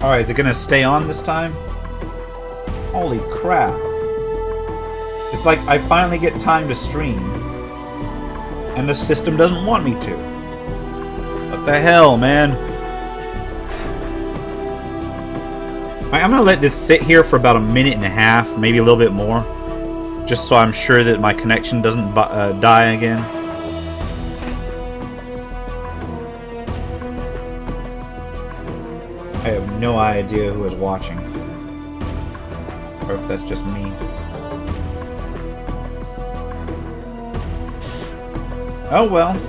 Alright, is it gonna stay on this time? Holy crap. It's like I finally get time to stream, and the system doesn't want me to. What the hell, man? I'm gonna let this sit here for about a minute and a half, maybe a little bit more, just so I'm sure that my connection doesn't die again. I have no idea who is watching, or if that's just me. Oh well.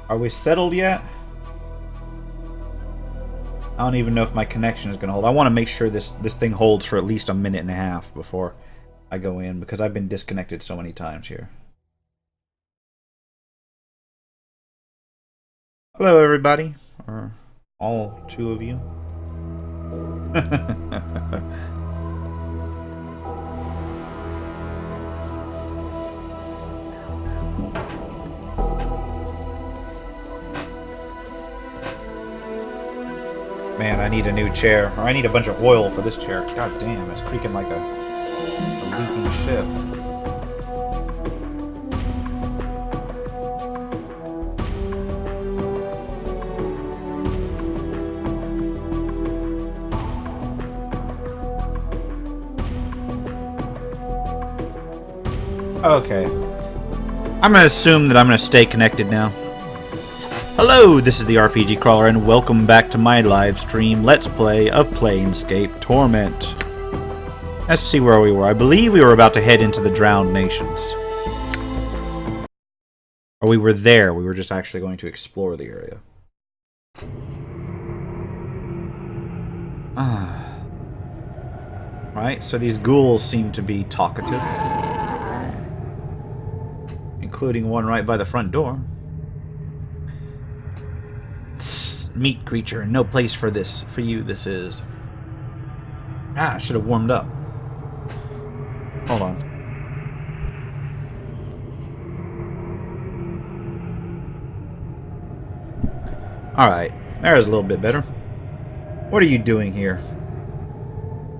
Are we settled yet? I don't even know if my connection is going to hold. I want to make sure this thing holds for at least a minute and a half before I go in, because I've been disconnected so many times here. Hello, everybody. Or all two of you. Man, I need a new chair. Or I need a bunch of oil for this chair. God damn, it's creaking like a leaking ship. Okay. I'm gonna assume that I'm gonna stay connected now. Hello, this is the RPG Crawler, and welcome back to my live stream Let's Play of Planescape Torment. Let's see where we were. I believe we were about to head into the Drowned Nations. Or we were there. We were just actually going to explore the area. Right, so these ghouls seem to be talkative. Including one right by the front door. Meat creature, no place for this. For you, this is. I should have warmed up. Hold on. Alright, there's a little bit better. What are you doing here?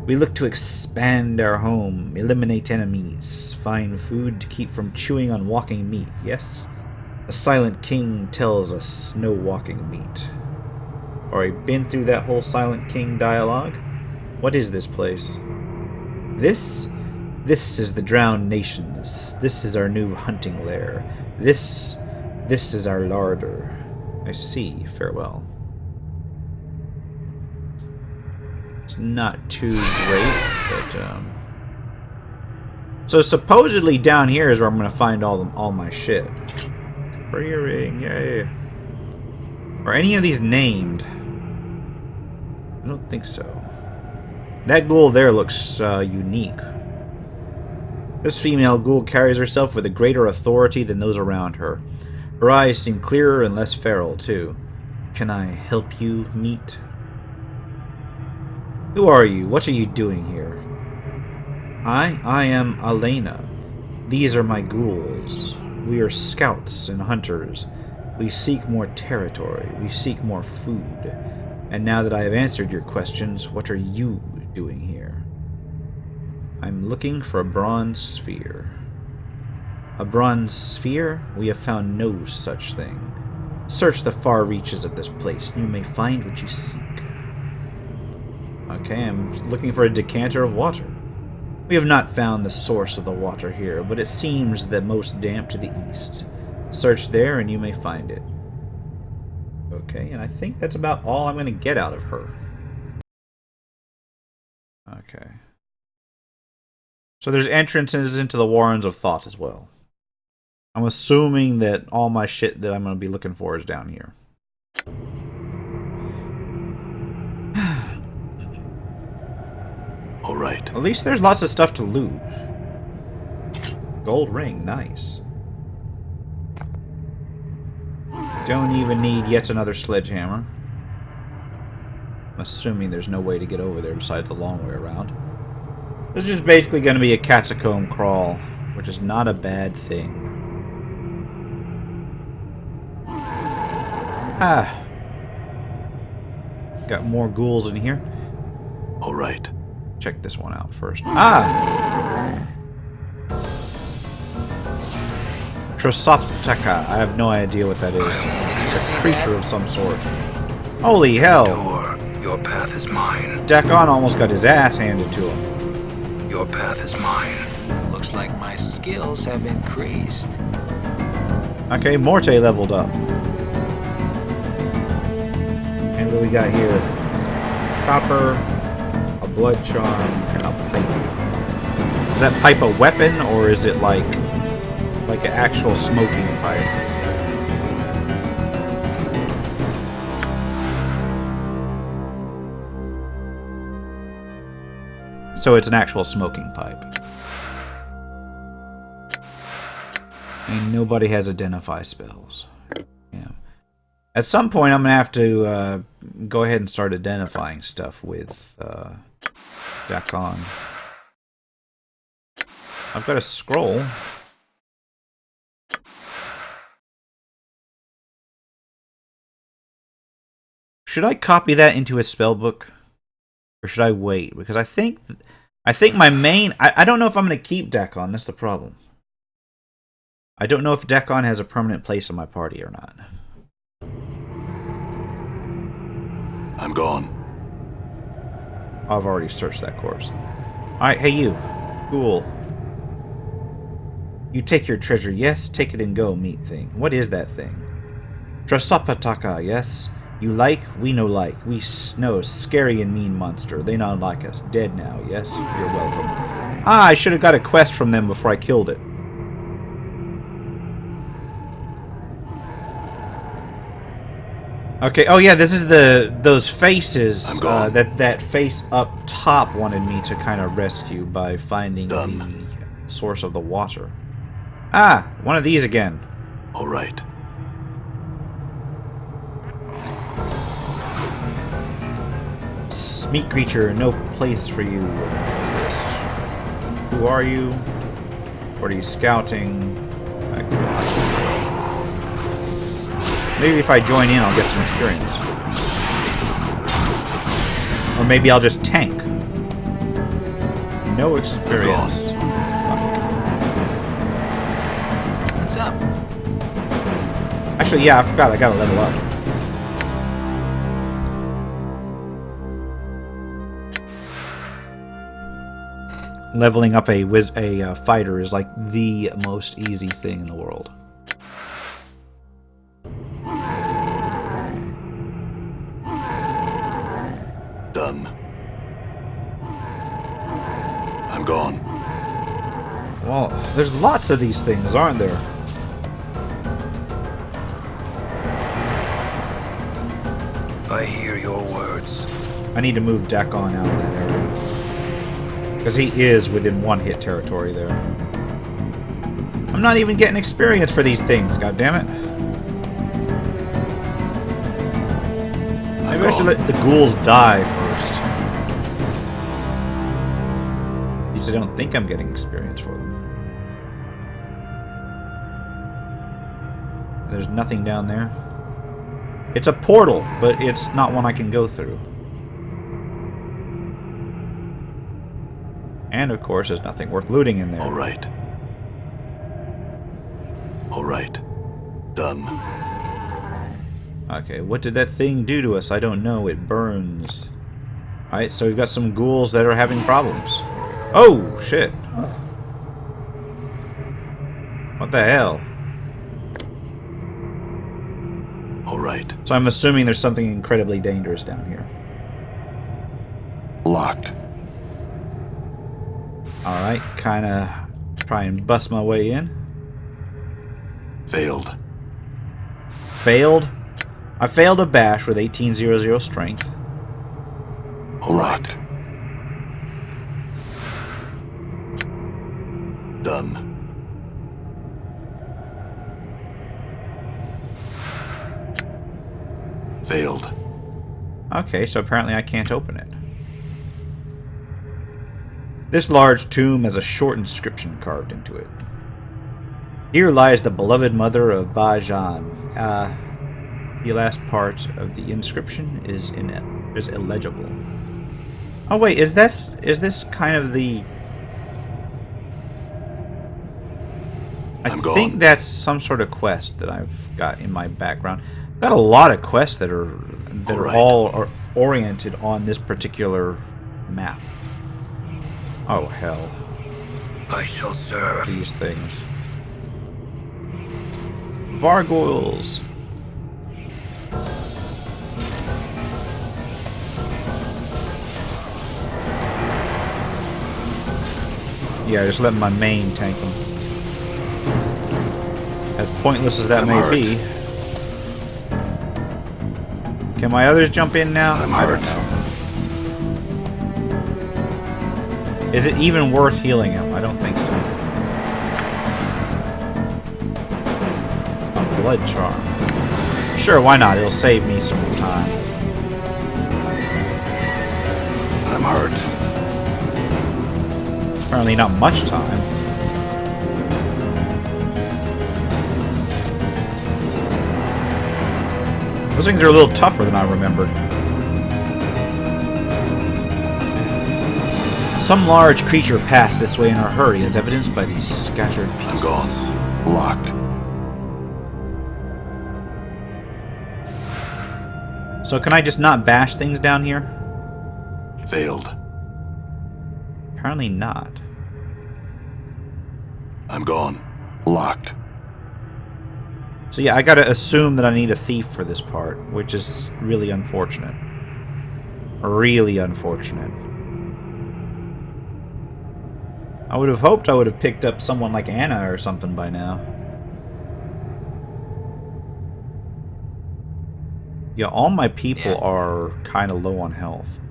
We look to expand our home, eliminate enemies, find food to keep from chewing on walking meat, yes? The Silent King tells us no walking meat. Already been through that whole Silent King dialogue? What is this place? This is the Drowned Nations. This is our new hunting lair. This is our larder. I see. Farewell. It's not too great, but so supposedly down here is where I'm gonna find all my shit. Ring, yay. Are any of these named? I don't think so. That ghoul there looks unique. This female ghoul carries herself with a greater authority than those around her. Her eyes seem clearer and less feral, too. Can I help you, meet? Who are you? What are you doing here? I am Elena. These are my ghouls. We are scouts and hunters. We seek more territory. We seek more food. And now that I have answered your questions, what are you doing here? I'm looking for a bronze sphere. A bronze sphere? We have found no such thing. Search the far reaches of this place, and you may find what you seek. Okay, I'm looking for a decanter of water. We have not found the source of the water here, but it seems the most damp to the east. Search there, and you may find it. Okay, and I think that's about all I'm going to get out of her. Okay. So there's entrances into the Warrens of Thought as well. I'm assuming that all my shit that I'm going to be looking for is down here. Alright. At least there's lots of stuff to loot. Gold ring, nice. Don't even need yet another sledgehammer. I'm assuming there's no way to get over there besides the long way around. It's just basically going to be a catacomb crawl which is not a bad thing. Ah. Got more ghouls in here. All right. Check this one out first. Ah! Trosopteca. I have no idea what that is. It's a creature of some sort. Holy hell! Door. Your path is mine. Dakon almost got his ass handed to him. Your path is mine. Looks like my skills have increased. Okay, Morte leveled up. And what we got here? Copper, a blood charm, and a pipe. Is that pipe a weapon, or is it like an actual smoking pipe? So it's an actual smoking pipe. And nobody has identify spells. Yeah. At some point, I'm going to have to go ahead and start identifying stuff with Dakon. I've got a scroll. Should I copy that into a spell book? Or should I wait? Because I think my main... I don't know if I'm going to keep Dakon. That's the problem. I don't know if Dakon has a permanent place in my party or not. I'm gone. I've already searched that corpse. Alright, hey you. Cool. You take your treasure, yes? Take it and go, meat thing. What is that thing? Trasopataka, yes? You like? We no like. We know scary and mean monster. They not like us. Dead now, yes? You're welcome. Ah, I should have got a quest from them before I killed it. Okay, oh yeah, this is those faces that face up top wanted me to kind of rescue by finding the source of the water. Ah, one of these again. All right. Meat creature, no place for you. Who are you? What are you scouting? Maybe if I join in, I'll get some experience. Or maybe I'll just tank. No experience. What's up? Actually, yeah, I forgot. I gotta level up. Leveling up a fighter is like the most easy thing in the world. Done. I'm gone. Well, there's lots of these things, aren't there? I hear your words. I need to move Dakon out of that area. Because he is within one-hit territory there. I'm not even getting experience for these things, goddammit. Maybe I should let the ghouls die first. At least I don't think I'm getting experience for them. There's nothing down there. It's a portal, but it's not one I can go through. And of course, there's nothing worth looting in there. All right. All right. Done. Okay, what did that thing do to us? I don't know. It burns. Alright, so we've got some ghouls that are having problems. Oh, shit. What the hell? All right. So I'm assuming there's something incredibly dangerous down here. Locked. Alright, kinda try and bust my way in. Failed. Failed? I failed a bash with 1800 strength. Locked. Done. Failed. Okay, so apparently I can't open it. This large tomb has a short inscription carved into it. Here lies the beloved mother of Bajan. The last part of the inscription is illegible. Oh wait, is this kind of the... I think that's some sort of quest that I've got in my background. I've got a lot of quests that are all oriented on this particular map. Oh hell. I shall serve. These things. Vargoyles. Yeah, just let my main tank them. As pointless as that may be. Can my others jump in now? I don't know. Is it even worth healing him? I don't think so. A blood charm. Sure, why not? It'll save me some time. I'm hurt. Apparently not much time. Those things are a little tougher than I remembered. Some large creature passed this way in a hurry, as evidenced by these scattered pieces. I'm gone. Locked. So can I just not bash things down here? Failed. Apparently not. I'm gone. Locked. So yeah, I gotta assume that I need a thief for this part, which is really unfortunate. Really unfortunate. I would have hoped I would have picked up someone like Anna or something by now. Yeah, all my people are kind of low on health.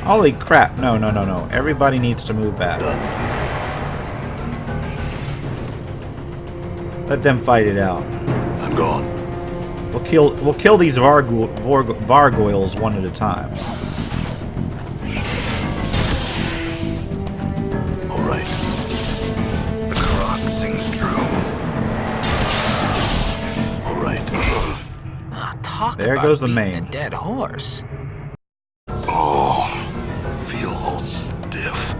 Holy crap. No, no, no, no. Everybody needs to move back. Done. Let them fight it out. I'm gone. We'll kill these Vargoyles one at a time. All right. The clock sings true. All right. Talk There about goes the beating main. a dead horse. Oh, feel all stiff.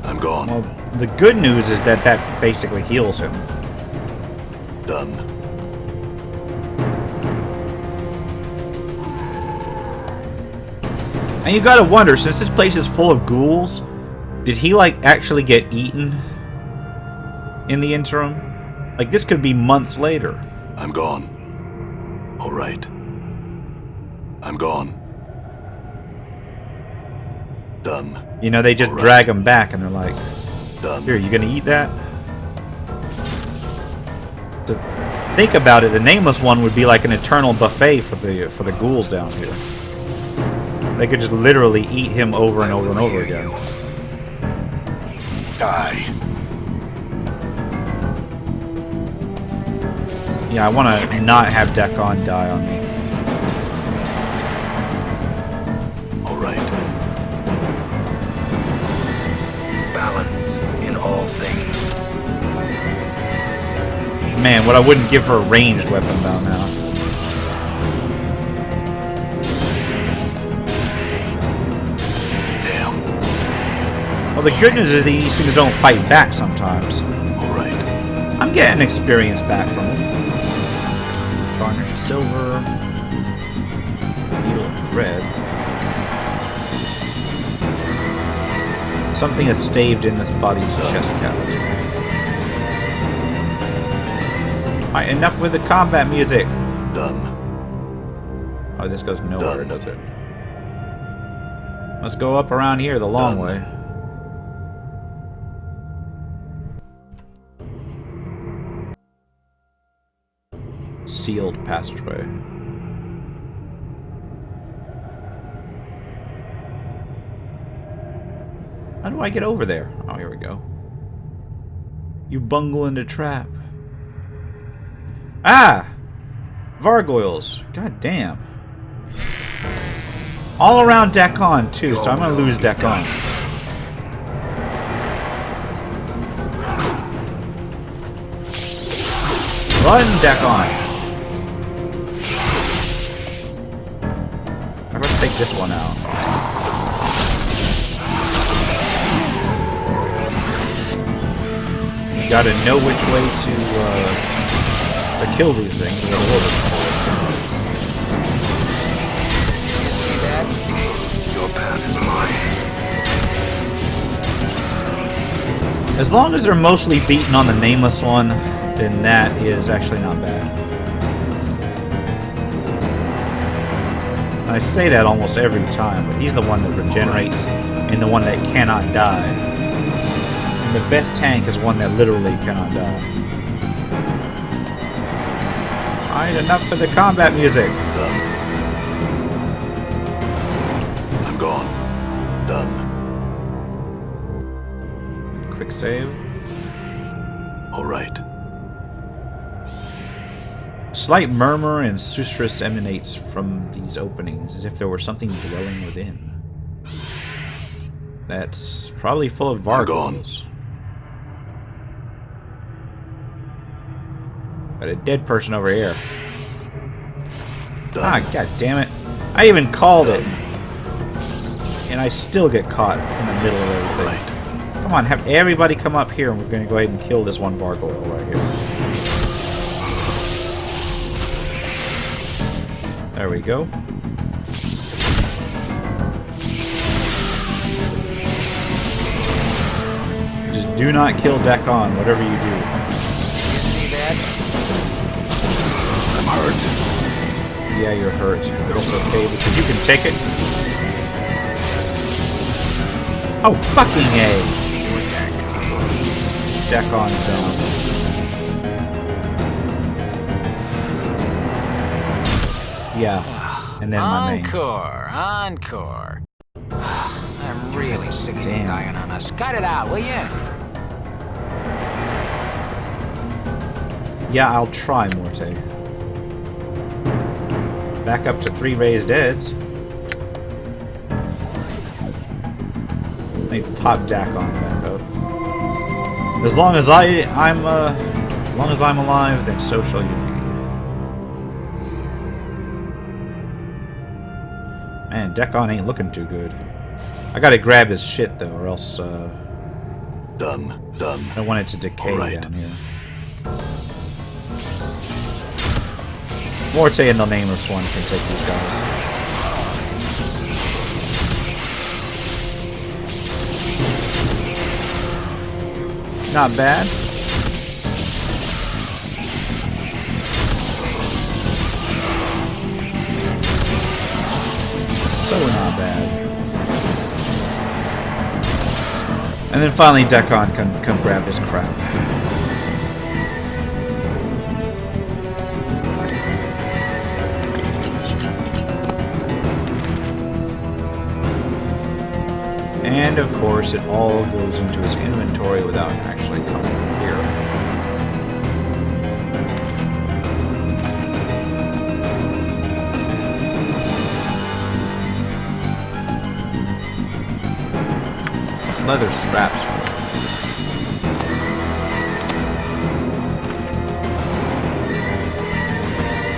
I'm gone. Well, the good news is that that basically heals him. Done. And you gotta wonder, since this place is full of ghouls, did he, like, actually get eaten in the interim? Like, this could be months later. I'm gone. All right. I'm gone. Done. You know, they just drag him back and they're like, Done. here, you gonna eat that? To think about it, the Nameless One would be like an eternal buffet for the ghouls down here. They could just literally eat him over and over and over again. Die. Yeah, I want to not have Dekon die on me. All right. Balance in all things. Man, what I wouldn't give her a ranged weapon about now. Damn. Well, the good news is these things don't fight back sometimes. All right. I'm getting experience back from them. Tarnished silver. Needle of thread. Something is staved in this body's chest cavity. Alright, enough with the combat music. Done. Oh, this goes nowhere, Done. does it? Let's go up around here the long Done. way. Sealed passageway. How do I get over there? Oh, here we go. You bungle into trap. Ah! Vargoyles. God damn. All around deck on, too, so I'm going to lose deck on. Run, deck on. I'm going to take this one out. You gotta know which way to kill these things. Your path is mine. As long as they're mostly beaten on the nameless one, then that is actually not bad. I say that almost every time, but he's the one that regenerates and the one that cannot die. And the best tank is one that literally cannot die. Alright, enough for the combat music. Done. I'm gone. Done. Quick save. All right. Slight murmur and susurrus emanates from these openings, as if there were something dwelling within. That's probably full of Vargos. Got a dead person over here. Done. Ah, god damn it. I even called it. And I still get caught in the middle of everything. Right. Come on, have everybody come up here and we're going to go ahead and kill this one Vargoyle right here. There we go. Just do not kill deck on, whatever you do. I'm hurt. Yeah, you're hurt. But it's okay because you can take it. Oh, fucking A! Deck on sound. Yeah. And then my main. Encore. I'm really sick of you Damn. dying on us. Cut it out, will you? Yeah, I'll try, Morte. Back up to 3 raised deads. Let me pop Dakon back up. As long as I'm alive, then so shall you be. Man, Dakon ain't looking too good. I gotta grab his shit though, or else Done. Done. I don't want it to decay All right. down here. Morte and the nameless one can take these guys. Not bad. So not bad. And then finally Dakon can grab his crap. And of course, it all goes into his inventory without actually coming here. What's leather straps for?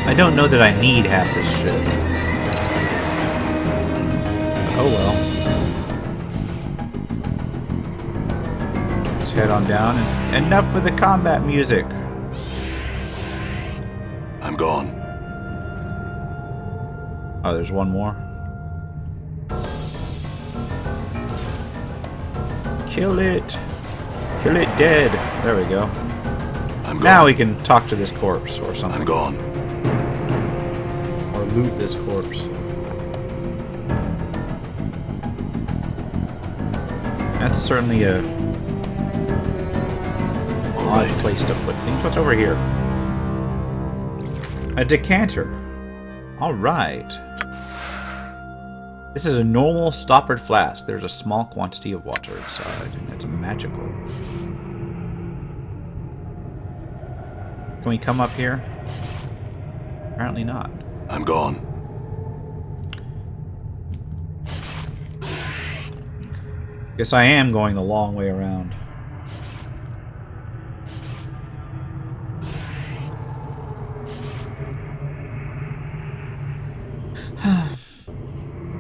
I don't know that I need half this shit. Oh well. Head on down, and enough with the combat music. I'm gone. Oh, there's one more. Kill it. Kill it dead. There we go. I'm gone. Now we can talk to this corpse or something. I'm gone. Or loot this corpse. That's certainly a odd place to put things. What's over here? A decanter. Alright. This is a normal stoppered flask. There's a small quantity of water inside, and it's magical. Can we come up here? Apparently not. I'm gone. Guess I am going the long way around.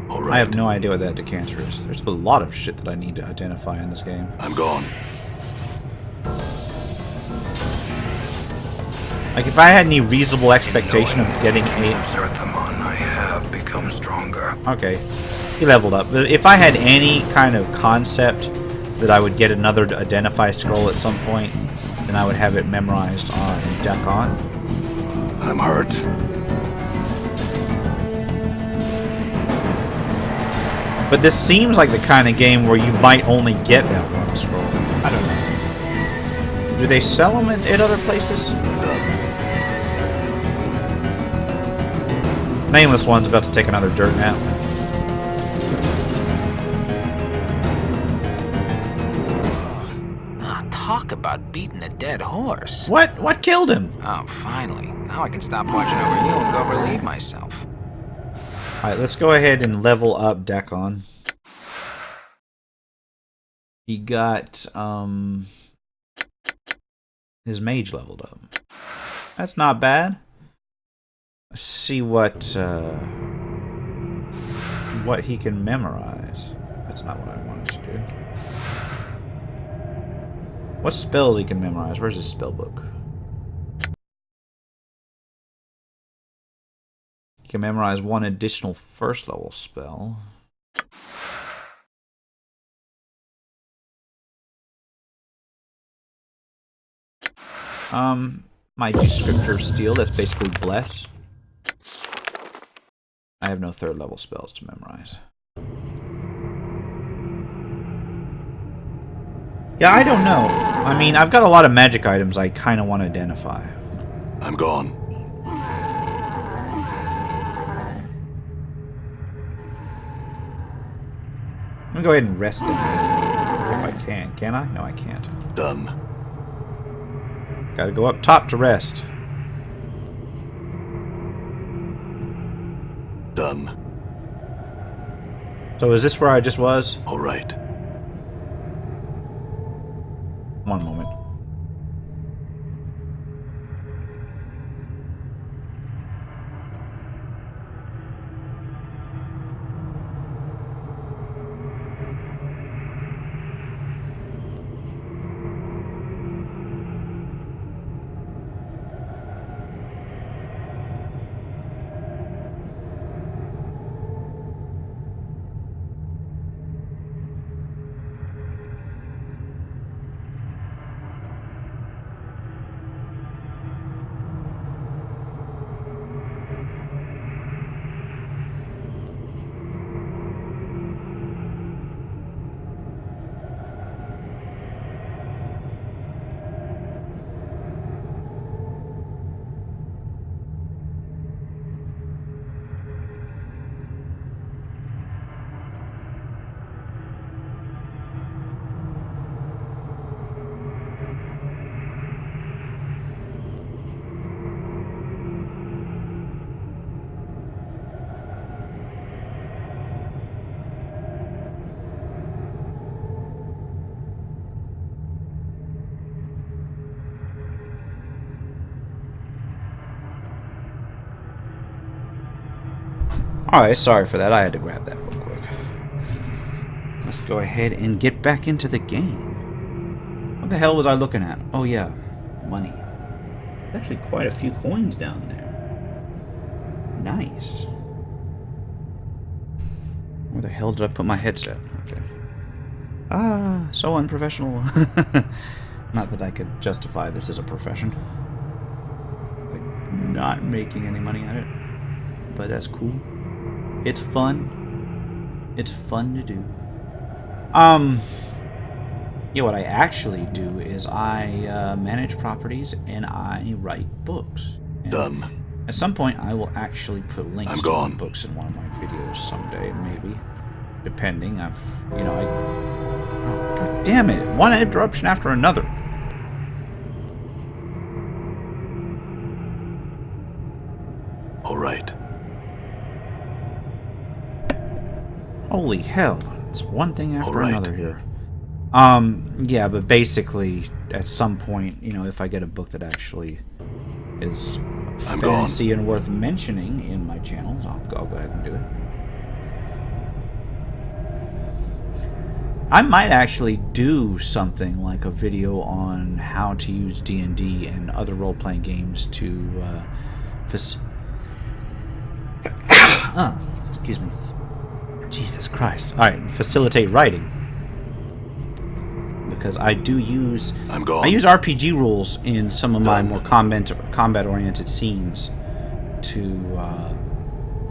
All right. I have no idea what that decanter is. There's a lot of shit that I need to identify in this game. I'm gone. Like, if I had any reasonable expectation of getting a... Zerthamon, I have become stronger. Okay. He leveled up. If I had any kind of concept that I would get another identify scroll at some point, then I would have it memorized on Dakon. I'm hurt. But this seems like the kind of game where you might only get that one scroll. I don't know. Do they sell them at other places? Nameless One's about to take another dirt nap. Talk about beating a dead horse. What? What killed him? Oh, finally. Now I can stop watching over you and go relieve myself. Alright, let's go ahead and level up Dakon. He got, his mage leveled up. That's not bad. Let's see what he can memorize. That's not what I wanted to do. What spells he can memorize? Where's his spell book? He can memorize one additional first level spell. My descriptor of steel, that's basically bless. I have no third level spells to memorize. Yeah, I don't know. I mean, I've got a lot of magic items I kind of want to identify. I'm gone. I'm gonna go ahead and rest it. If I can. Can I? No, I can't. Done. Gotta go up top to rest. Done. So is this where I just was? All right. One moment. Alright, sorry for that. I had to grab that real quick. Let's go ahead and get back into the game. What the hell was I looking at? Oh yeah, money. There's actually quite a few coins down there. Nice. Where the hell did I put my headset? Okay. Ah, so unprofessional. Not that I could justify this as a profession. Like, not making any money at it. But that's cool. It's fun. It's fun to do. Yeah, what I actually do is I manage properties and I write books. And Done. at some point, I will actually put links to my books in one of my videos someday, maybe. Depending. Oh, God damn it. One interruption after another. All right. Holy hell. It's one thing after another here. Yeah, but basically, at some point, you know, if I get a book that actually is fantasy and worth mentioning in my channel, I'll go ahead and do it. I might actually do something like a video on how to use D&D and other role-playing games to excuse me. Jesus Christ. Alright, facilitate writing. Because I do use... I use RPG rules in some of my more combat-oriented scenes to...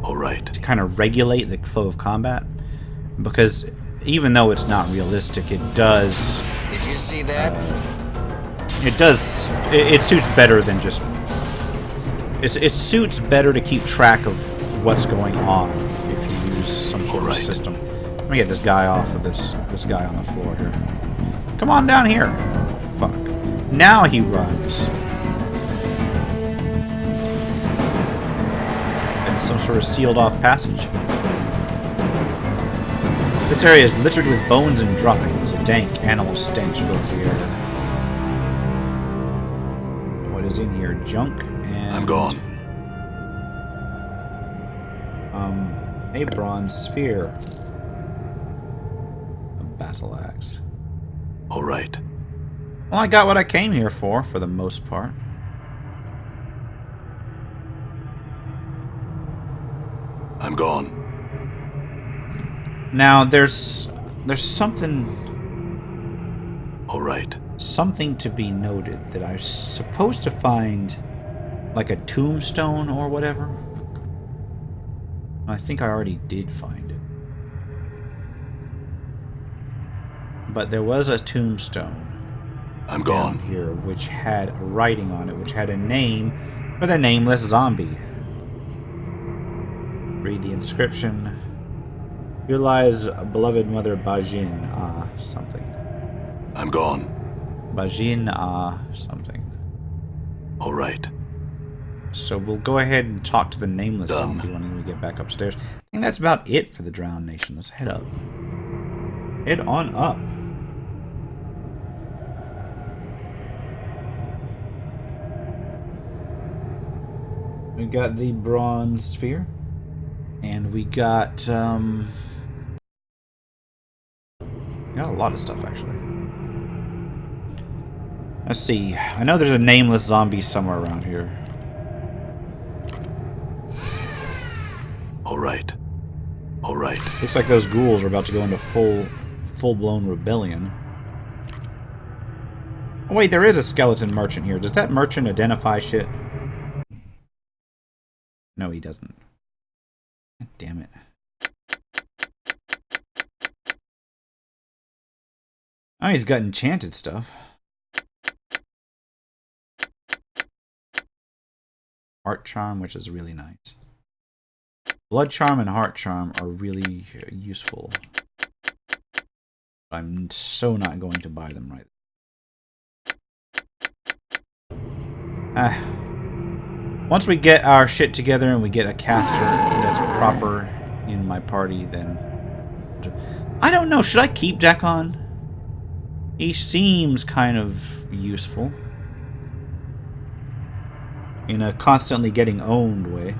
Alright. To kind of regulate the flow of combat. Because even though it's not realistic, it does... Did you see that? It does... It suits better than just... It suits better to keep track of what's going on if you use some sort of system. Let me get this guy off of this guy on the floor here. Come on down here. Oh, fuck. Now he runs. It's some sort of sealed off passage. This area is littered with bones and droppings. A dank animal stench fills the air. What is in here? Junk and... I'm gone. A bronze sphere. A battle axe. Alright. Well, I got what I came here for the most part. I'm gone. Now, there's something... Alright. Something to be noted that I was supposed to find, like a tombstone or whatever. I think I already did find it. But there was a tombstone. I'm gone. Down here, which had a writing on it, which had a name for the nameless zombie. Read the inscription. Here lies beloved mother Bajin, something. I'm gone. Bajin, something. Alright. So we'll go ahead and talk to the nameless zombie when we get back upstairs. I think that's about it for the Drowned Nation. Let's head up. Head on up. We got the bronze sphere. And we got, got a lot of stuff, actually. Let's see. I know there's a nameless zombie somewhere around here. Alright. Alright. Looks like those ghouls are about to go into full-blown rebellion. Oh, wait, there is a skeleton merchant here. Does that merchant identify shit? No, he doesn't. God damn it. Oh, he's got enchanted stuff. Heart Charm, which is really nice. Blood Charm and Heart Charm are really useful. I'm so not going to buy them right. Once we get our shit together and we get a caster that's proper in my party, then... I don't know, should I keep Dekon? He seems kind of useful. In a constantly getting owned way.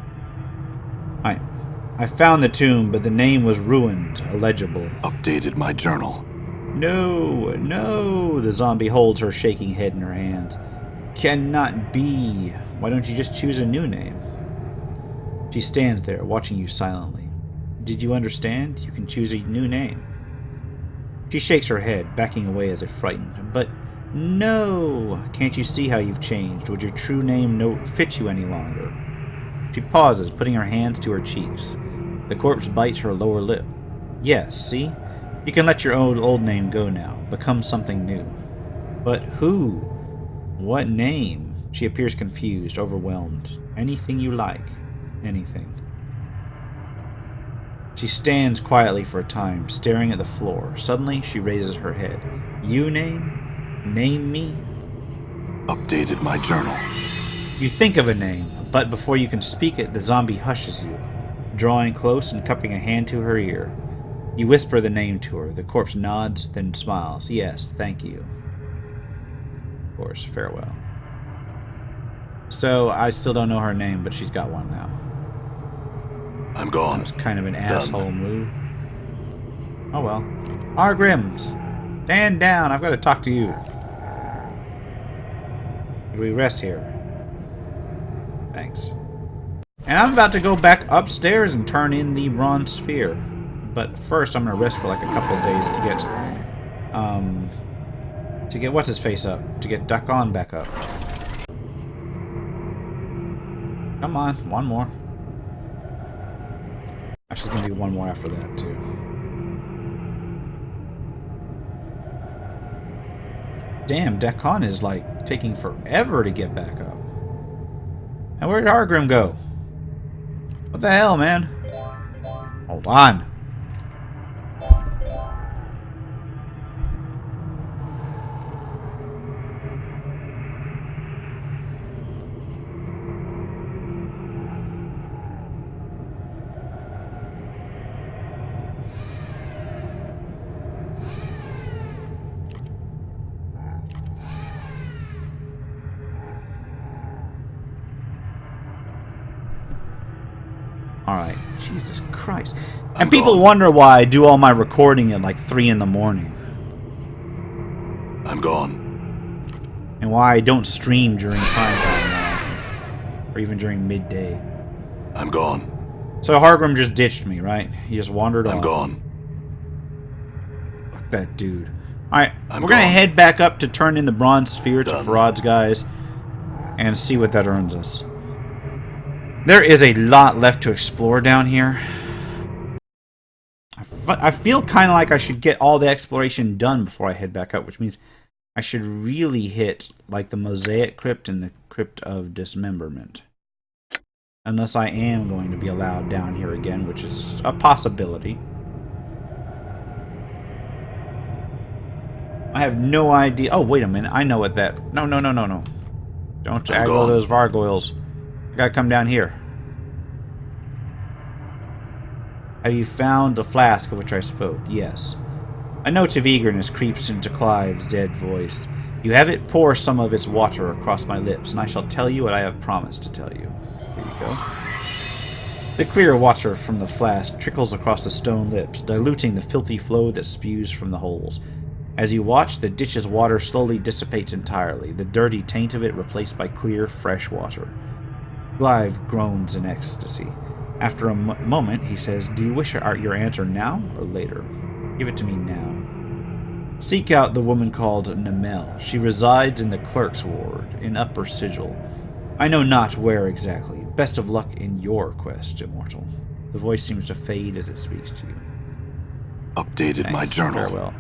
I found the tomb, but the name was ruined, illegible. Updated my journal. No, no, the zombie holds her shaking head in her hands. Cannot be. Why don't you just choose a new name? She stands there, watching you silently. Did you understand? You can choose a new name. She shakes her head, backing away as if frightened. But no! Can't you see how you've changed? Would your true name no fit you any longer? She pauses, putting her hands to her cheeks. The corpse bites her lower lip. Yes, see? You can let your old name go now. Become something new. But who? What name? She appears confused, overwhelmed. Anything you like. Anything. She stands quietly for a time, staring at the floor. Suddenly, she raises her head. You name? Name me? Updated my journal. You think of a name, but before you can speak it, the zombie hushes you, drawing close and cupping a hand to her ear. You whisper the name to her. The corpse nods, then smiles. Yes, thank you. Of course, farewell. So, I still don't know her name, but she's got one now. I'm gone. That was kind of an asshole move. Oh well. Argrim, stand down. I've got to talk to you. Do we rest here? Thanks. And I'm about to go back upstairs and turn in the bronze sphere. But first, I'm gonna rest for like a couple of days to get what's his face up, to get Dakon back up. Come on, one more. Actually, there's gonna be one more after that too. Damn, Dakon is like taking forever to get back up. And where did Argrim go? What the hell, man? Hold on. Alright, Jesus Christ. And people wonder why I do all my recording at like 3 in the morning. I'm gone. And why I don't stream during prime time now. Or even during midday. I'm gone. So Hargrim just ditched me, right? He just wandered off. I'm gone. Fuck that dude. Alright, we're gonna head back up to turn in the bronze sphere to Farad's guys. And see what that earns us. There is a lot left to explore down here. I feel kind of like I should get all the exploration done before I head back up, which means I should really hit like the Mosaic Crypt and the Crypt of Dismemberment. Unless I am going to be allowed down here again, which is a possibility. I have no idea. Oh, wait a minute. I know what that... No. Don't aggro those gargoyles. I gotta come down here. Have you found the flask of which I spoke? Yes. A note of eagerness creeps into Clive's dead voice. You have it pour some of its water across my lips, and I shall tell you what I have promised to tell you. Here you go. The clear water from the flask trickles across the stone lips, diluting the filthy flow that spews from the holes. As you watch, the ditch's water slowly dissipates entirely, the dirty taint of it replaced by clear, fresh water. Clive groans in ecstasy. After a moment, he says, Do you wish your answer now or later? Give it to me now. Seek out the woman called Namel. She resides in the clerk's ward, in Upper Sigil. I know not where exactly. Best of luck in your quest, Immortal. The voice seems to fade as it speaks to you. Updated Thanks. my journal. Farewell.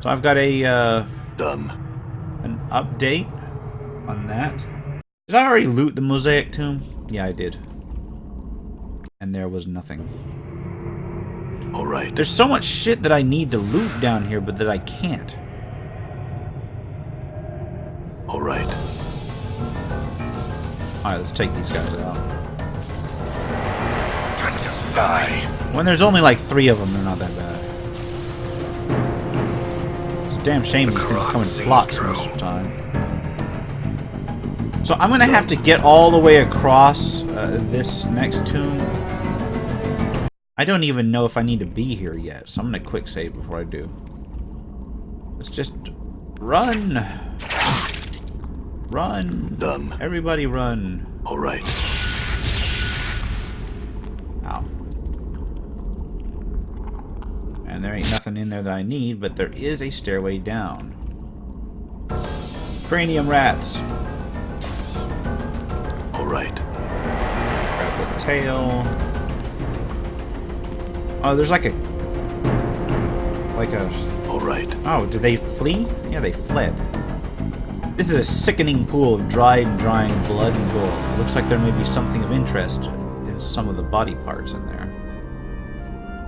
So I've got a, Done. An update on that. Did I already loot the Mosaic Tomb? Yeah, I did. And there was nothing. Alright. There's so much shit that I need to loot down here, but that I can't. Alright. Alright, let's take these guys out. Time to die. When there's only like 3 of them, they're not that bad. It's a damn shame these things come in flocks most of the time. So I'm gonna have to get all the way across this next tomb. I don't even know if I need to be here yet, so I'm gonna quick save before I do. Let's just run. Run. Done. Everybody run. Alright. Ow. And there ain't nothing in there that I need, but there is a stairway down. Cranium rats. Alright. Grab the tail. Oh, there's like a... Alright. Oh, did they flee? Yeah, they fled. This is a sickening pool of dried and drying blood and gore. It looks like there may be something of interest in some of the body parts in there.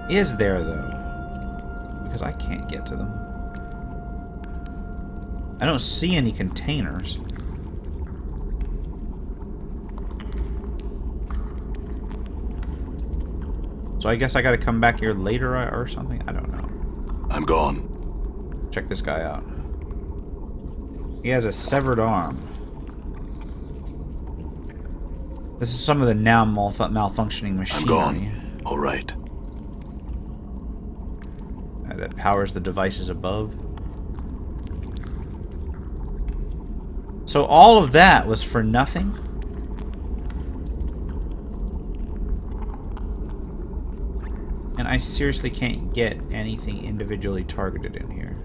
Is there, though? Because I can't get to them. I don't see any containers. So I guess I gotta come back here later or something? I don't know. I'm gone. Check this guy out. He has a severed arm. This is some of the now malfunctioning machinery. I'm gone. All right. That powers the devices above. So all of that was for nothing? And I seriously can't get anything individually targeted in here.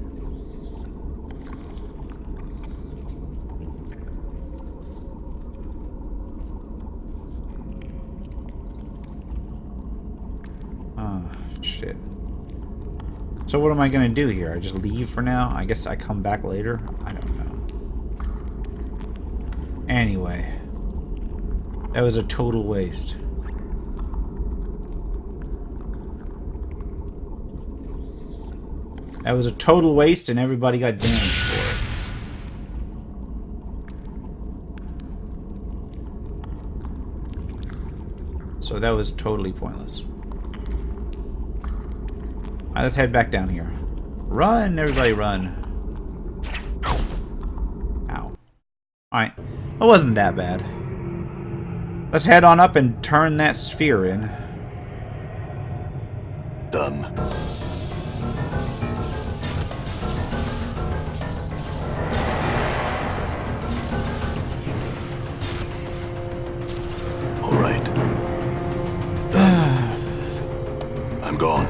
Oh, shit. So what am I gonna do here? I just leave for now? I guess I come back later? I don't know. Anyway. That was a total waste. That was a total waste and everybody got damaged for it. So that was totally pointless. Alright, let's head back down here. Run, everybody run. Ow. Alright. It wasn't that bad. Let's head on up and turn that sphere in. Done. All right. Done. I'm gone.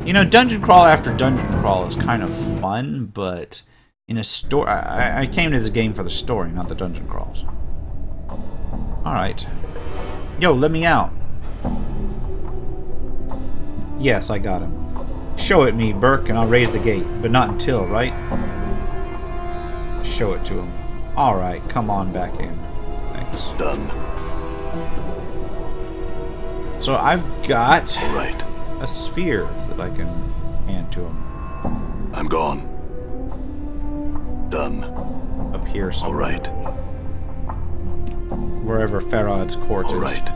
You know, dungeon crawl after dungeon crawl is kind of fun, but in a story, I came to this game for the story, not the dungeon crawls. Alright. Yo, let me out. Yes, I got him. Show it me, Burke, and I'll raise the gate. But not until, right? Show it to him. Alright, come on back in. Thanks. Done. So I've got All right. a sphere that I can hand to him. I'm gone. Done. Up here All somewhere. right. Wherever Farad's court is. All right.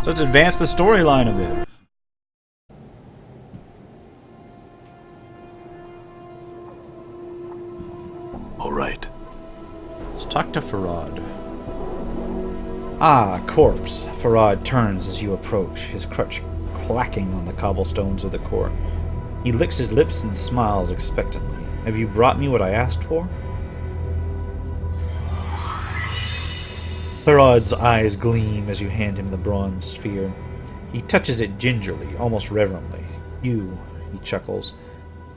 So let's advance the storyline a bit. All right. Let's talk to Farad. Ah, corpse. Farad turns as you approach, his crutch clacking on the cobblestones of the court. He licks his lips and smiles expectantly. Have you brought me what I asked for? Farad's eyes gleam as you hand him the bronze sphere. He touches it gingerly, almost reverently. You, he chuckles.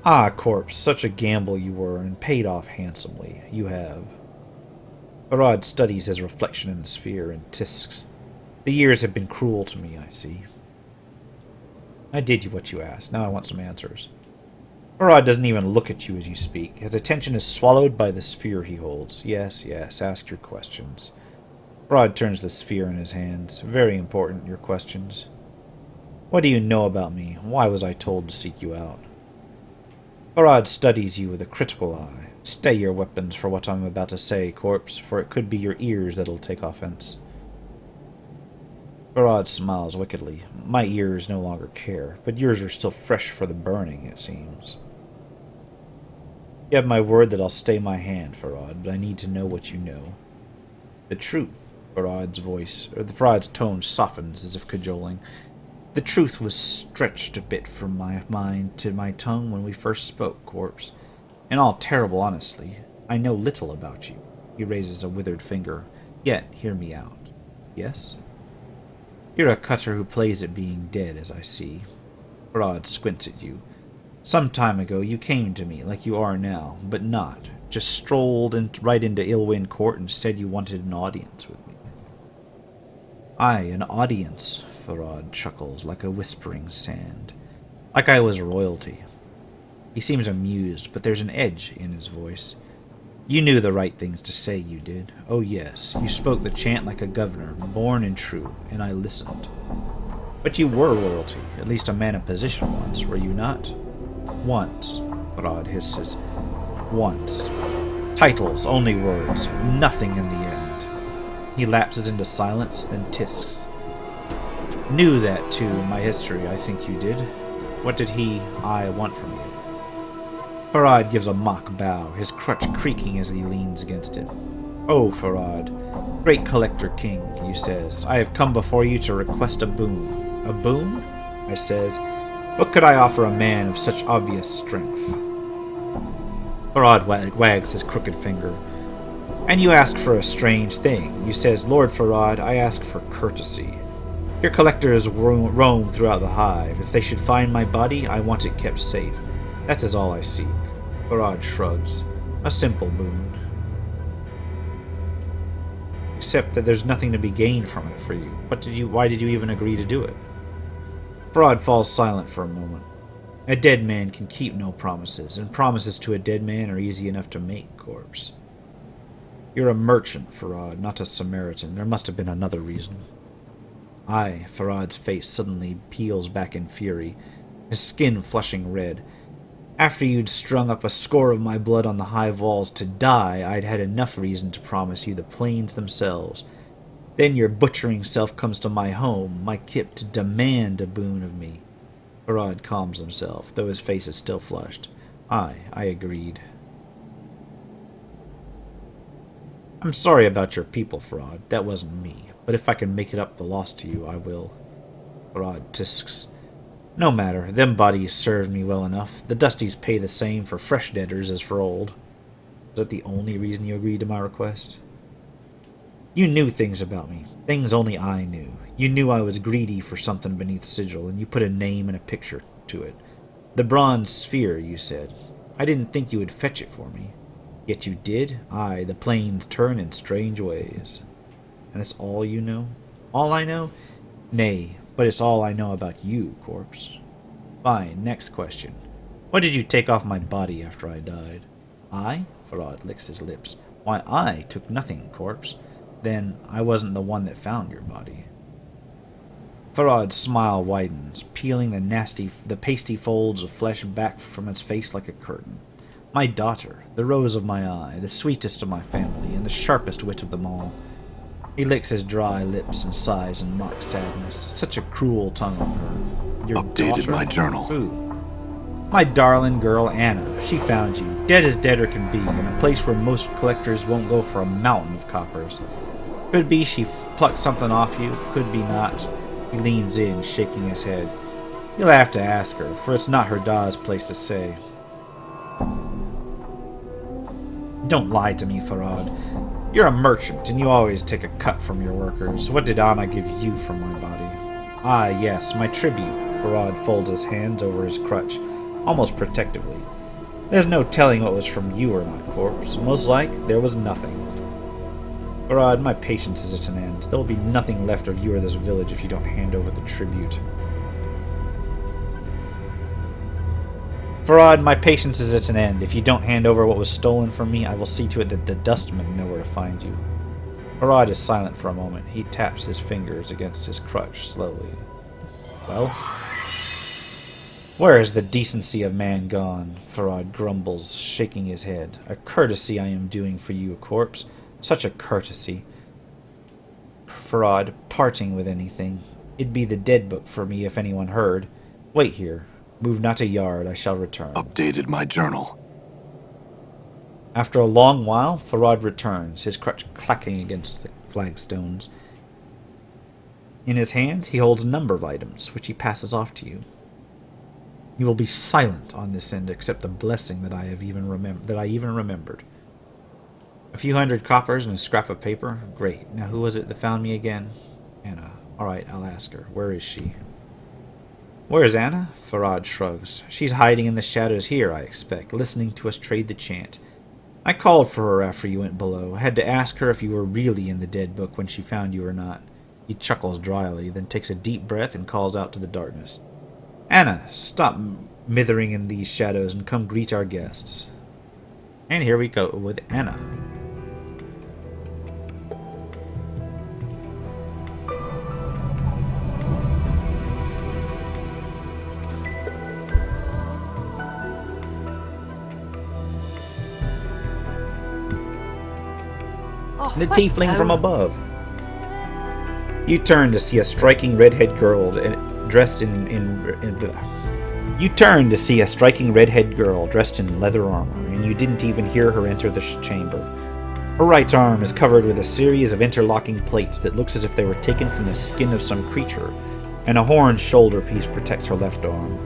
Ah, corpse, such a gamble you were, and paid off handsomely. You have. Farad studies his reflection in the sphere and tisks. The years have been cruel to me, I see. I did you what you asked. Now I want some answers. Farad doesn't even look at you as you speak. His attention is swallowed by the sphere he holds. Yes, yes, ask your questions. Farad turns the sphere in his hands. Very important, your questions. What do you know about me? Why was I told to seek you out? Farad studies you with a critical eye. Stay your weapons for what I'm about to say, corpse, for it could be your ears that'll take offense. Farad smiles wickedly. My ears no longer care, but yours are still fresh for the burning, it seems. You have my word that I'll stay my hand, Farad, but I need to know what you know. The truth, Farad's tone softens as if cajoling. The truth was stretched a bit from my mind to my tongue when we first spoke, corpse. In all terrible honesty, I know little about you. He raises a withered finger. Yet, hear me out. Yes? You're a cutter who plays at being dead, as I see. Farad squints at you. Some time ago you came to me, like you are now, but not. Just strolled right into Ilwyn Court and said you wanted an audience with me. Aye, an audience, Farad chuckles like a whispering sand. Like I was royalty. He seems amused, but there's an edge in his voice. You knew the right things to say, you did. Oh yes, you spoke the chant like a governor, born and true, and I listened. But you were royalty, at least a man of position once, were you not? Once, Farad hisses. Once. Titles, only words, nothing in the end. He lapses into silence, then tisks. Knew that too, my history, I think you did. What did I want from you? Farad gives a mock bow, his crutch creaking as he leans against it. Oh, Farad, great collector king, he says, I have come before you to request a boon. A boon? I says, what could I offer a man of such obvious strength? Farad wags his crooked finger. And you ask for a strange thing. You says, Lord Farad, I ask for courtesy. Your collectors roam throughout the hive. If they should find my body, I want it kept safe. That is all I seek. Farad shrugs. A simple boon. Except that there's nothing to be gained from it for you. Why did you even agree to do it? Farad falls silent for a moment. A dead man can keep no promises, and promises to a dead man are easy enough to make, corpse. You're a merchant, Farad, not a Samaritan. There must have been another reason. Aye, Farad's face suddenly peels back in fury, his skin flushing red. After you'd strung up a score of my blood on the hive walls to die, I'd had enough reason to promise you the plains themselves. Then your butchering self comes to my home, my kip, to demand a boon of me. Farad calms himself, though his face is still flushed. Aye, I agreed. I'm sorry about your people, Farad. That wasn't me. But if I can make it up the loss to you, I will. Farad tisks. No matter. Them bodies served me well enough. The Dusties pay the same for fresh deaders as for old. Is that the only reason you agreed to my request? You knew things about me. Things only I knew. You knew I was greedy for something beneath sigil, and you put a name and a picture to it. The bronze sphere, you said. I didn't think you would fetch it for me. Yet you did. Aye, the plains turn in strange ways. And it's all you know? All I know? Nay, but it's all I know about you, corpse. Fine, next question. What did you take off my body after I died? I? Farad licks his lips. Why, I took nothing, corpse. Then I wasn't the one that found your body. Farad's smile widens, peeling the pasty folds of flesh back from its face like a curtain. My daughter, the rose of my eye, the sweetest of my family, and the sharpest wit of them all. He licks his dry lips and sighs in mock sadness. Such a cruel tongue on her. Your Updated daughter? my journal. Who? My darling girl, Anna. She found you, dead as deader can be, in a place where most collectors won't go for a mountain of coppers. Could be she plucked something off you, could be not. He leans in, shaking his head. You'll have to ask her, for it's not her da's place to say. Don't lie to me, Farad. You're a merchant, and you always take a cut from your workers. What did Anna give you for my body? Ah, yes, my tribute. Farad folds his hands over his crutch, almost protectively. There's no telling what was from you or not, corpse. Most like, there was nothing. Farad, my patience is at an end. There will be nothing left of you or this village if you don't hand over the tribute. Farad, my patience is at an end. If you don't hand over what was stolen from me, I will see to it that the dustmen know where to find you. Farad is silent for a moment. He taps his fingers against his crutch slowly. Well? Where is the decency of man gone? Farad grumbles, shaking his head. A courtesy I am doing for you, corpse. Such a courtesy. Farad, parting with anything. It'd be the dead book for me if anyone heard. Wait here. Move not a yard, I shall return. Updated my journal. After a long while, Farad returns, his crutch clacking against the flagstones. In his hand, he holds a number of items, which he passes off to you. You will be silent on this end, except the blessing that I even remembered. A few hundred coppers and a scrap of paper? Great. Now who was it that found me again? Anna. All right, I'll ask her. Where is she? Where is Anna? Farad shrugs. She's hiding in the shadows here, I expect, listening to us trade the chant. I called for her after you went below. I had to ask her if you were really in the dead book when she found you or not. He chuckles dryly, then takes a deep breath and calls out to the darkness. Anna, stop mithering in these shadows and come greet our guests. And here we go with Anna. The tiefling from above. You turn to see a striking redhead girl dressed You turned to see a striking redhead girl dressed in leather armor, and you didn't even hear her enter the chamber. Her right arm is covered with a series of interlocking plates that looks as if they were taken from the skin of some creature, and a horned shoulder piece protects her left arm.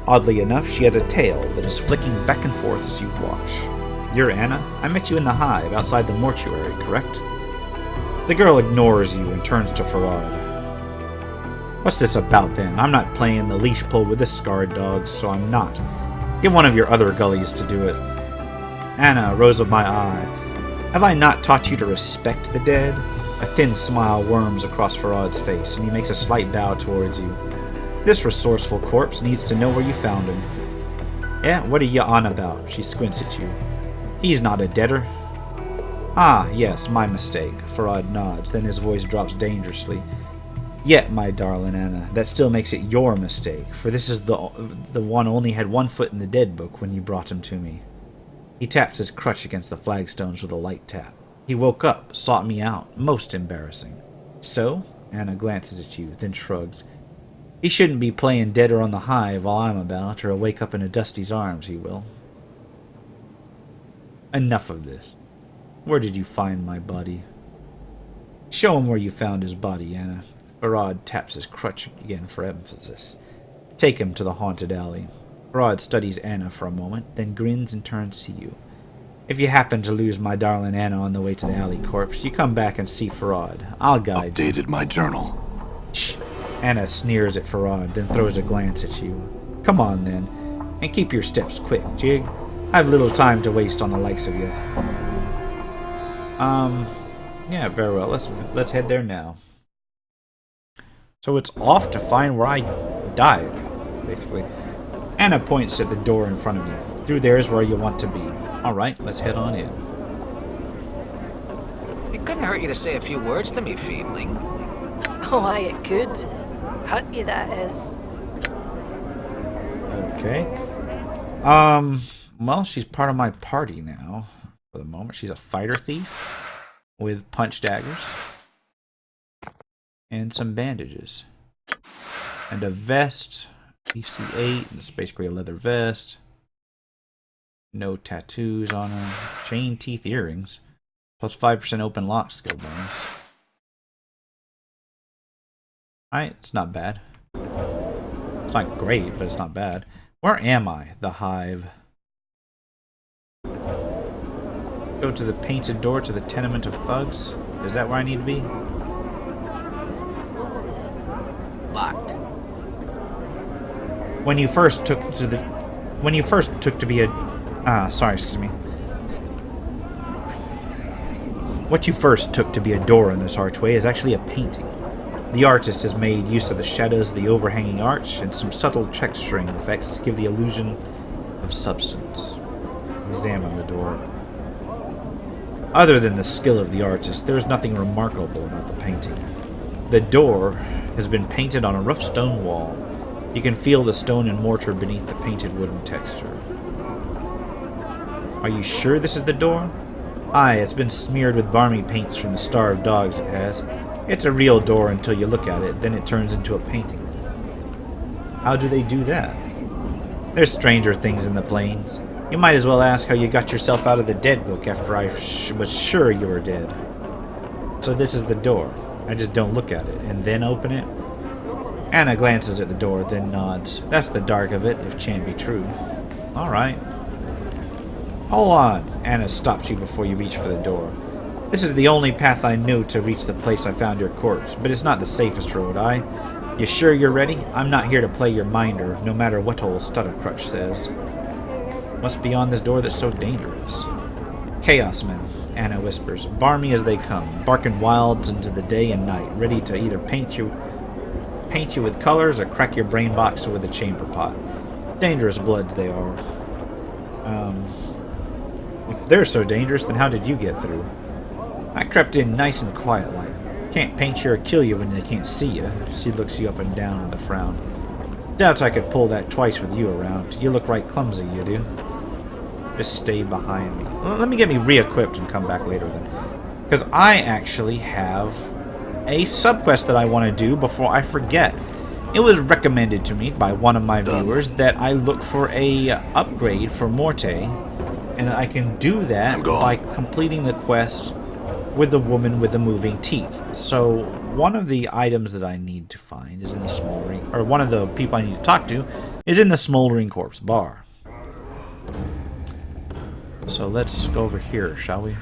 Oddly enough, she has a tail that is flicking back and forth as you watch. You're Anna? I met you in the hive outside the mortuary, correct? The girl ignores you and turns to Farad. What's this about then? I'm not playing the leash pull with this scarred dog, so I'm not. Get one of your other gullies to do it. Anna, rose of my eye. Have I not taught you to respect the dead? A thin smile worms across Farad's face, and he makes a slight bow towards you. This resourceful corpse needs to know where you found him. Yeah, what are you on about? She squints at you. He's not a deader. Ah, yes, my mistake. Farad nods, then his voice drops dangerously. Yet, my darling Anna, that still makes it your mistake, for this is the one only had one foot in the dead book when you brought him to me. He taps his crutch against the flagstones with a light tap. He woke up, sought me out. Most embarrassing. So? Anna glances at you, then shrugs. He shouldn't be playing deader on the hive while I'm about, or he'll wake up in a Dusty's arms, he will. Enough of this. Where did you find my body? Show him where you found his body, Anna. Farad taps his crutch again for emphasis. Take him to the haunted alley. Farad studies Anna for a moment, then grins and turns to you. If you happen to lose my darling Anna on the way to the alley corpse, you come back and see Farad. I'll guide you. Updated my journal. Shh. Anna sneers at Farad, then throws a glance at you. Come on, then, and keep your steps quick, Jig. I've little time to waste on the likes of you. Yeah, very well. Let's head there now. So it's off to find where I died, basically. Anna points at the door in front of you. Through there is where you want to be. Alright, let's head on in. It couldn't hurt you to say a few words to me, Fiendling. Oh, aye, it could. Hunt you, that is. Okay. Well, she's part of my party now. For the moment, she's a fighter thief with punch daggers and some bandages and a vest, EC 8. It's basically a leather vest. No tattoos on her. Chain teeth earrings, plus 5% open lock skill bonus. Alright, it's not bad. It's not great, but it's not bad. Where am I? The hive. Go to the painted door to the tenement of thugs. Is that where I need to be? Locked. When you first took to be a What you first took to be a door in this archway is actually a painting. The artist has made use of the shadows of the overhanging arch and some subtle texturing effects to give the illusion of substance. Examine the door. Other than the skill of the artist, there is nothing remarkable about the painting. The door has been painted on a rough stone wall. You can feel the stone and mortar beneath the painted wooden texture. Are you sure this is the door? Aye, it's been smeared with barmy paints from the starved dogs, it has. It's a real door until you look at it, then it turns into a painting. How do they do that? There's stranger things in the plains. You might as well ask how you got yourself out of the dead book after I was sure you were dead. So this is the door. I just don't look at it, and then open it? Anna glances at the door, then nods. That's the dark of it, if chant be true. Alright. Hold on. Anna stops you before you reach for the door. This is the only path I knew to reach the place I found your corpse, but it's not the safest road, aye? You sure you're ready? I'm not here to play your minder, no matter what old Stuttercrutch says. What's beyond this door that's so dangerous? Chaos men, Anna whispers, barmy as they come, barking wilds into the day and night, ready to either paint you with colors or crack your brain box with a chamber pot. Dangerous bloods they are. If they're so dangerous, then how did you get through? I crept in nice and quiet like. Can't paint you or kill you when they can't see you. She looks you up and down with a frown. Doubt I could pull that twice with you around. You look right clumsy, you do. Just stay behind me. Well, let me get me re-equipped and come back later then. Because I actually have a subquest that I want to do before I forget. It was recommended to me by one of my viewers that I look for a upgrade for Morte, and I can do that by completing the quest with the woman with the moving teeth. So one of the items that I need to find is in the smoldering, or one of the people I need to talk to is in the Smoldering Corpse bar. So let's go over here, shall we?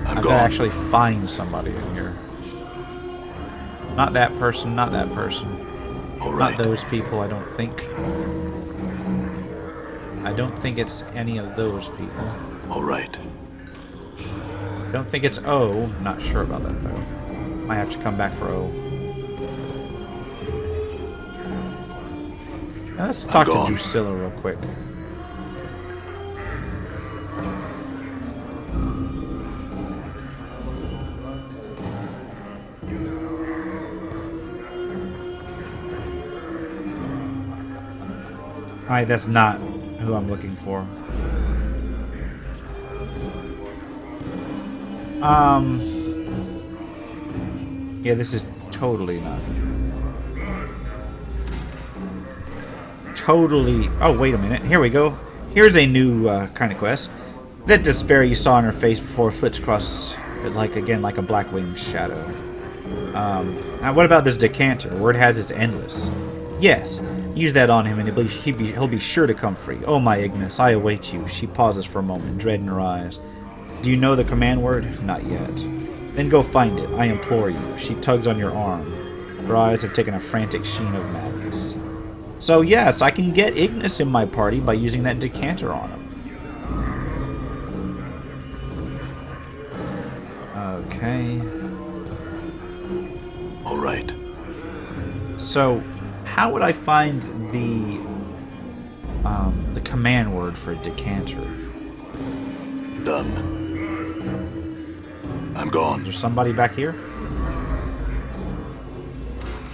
I've got to actually find somebody in here. Not that person, not that person. Not those people, I don't think. I don't think it's any of those people. Alright. I don't think it's O. Not sure about that, though. Might have to come back for O. Now let's talk to Drusilla real quick. Alright, that's not who I'm looking for. Yeah, this is totally not. Totally. Oh, wait a minute. Here we go. Here's a new kind of quest. That despair you saw in her face before flits across, like a black winged shadow. Now, what about this decanter? Word has it's endless. Yes, use that on him, and he'll be sure to come free. Oh, my Ignis, I await you. She pauses for a moment, dread in her eyes. Do you know the command word? Not yet. Then go find it, I implore you. She tugs on your arm. Her eyes have taken a frantic sheen of madness. So yes, I can get Ignis in my party by using that decanter on him. Okay. Alright. So, how would I find the command word for a decanter? Done. I'm gone. Is there somebody back here?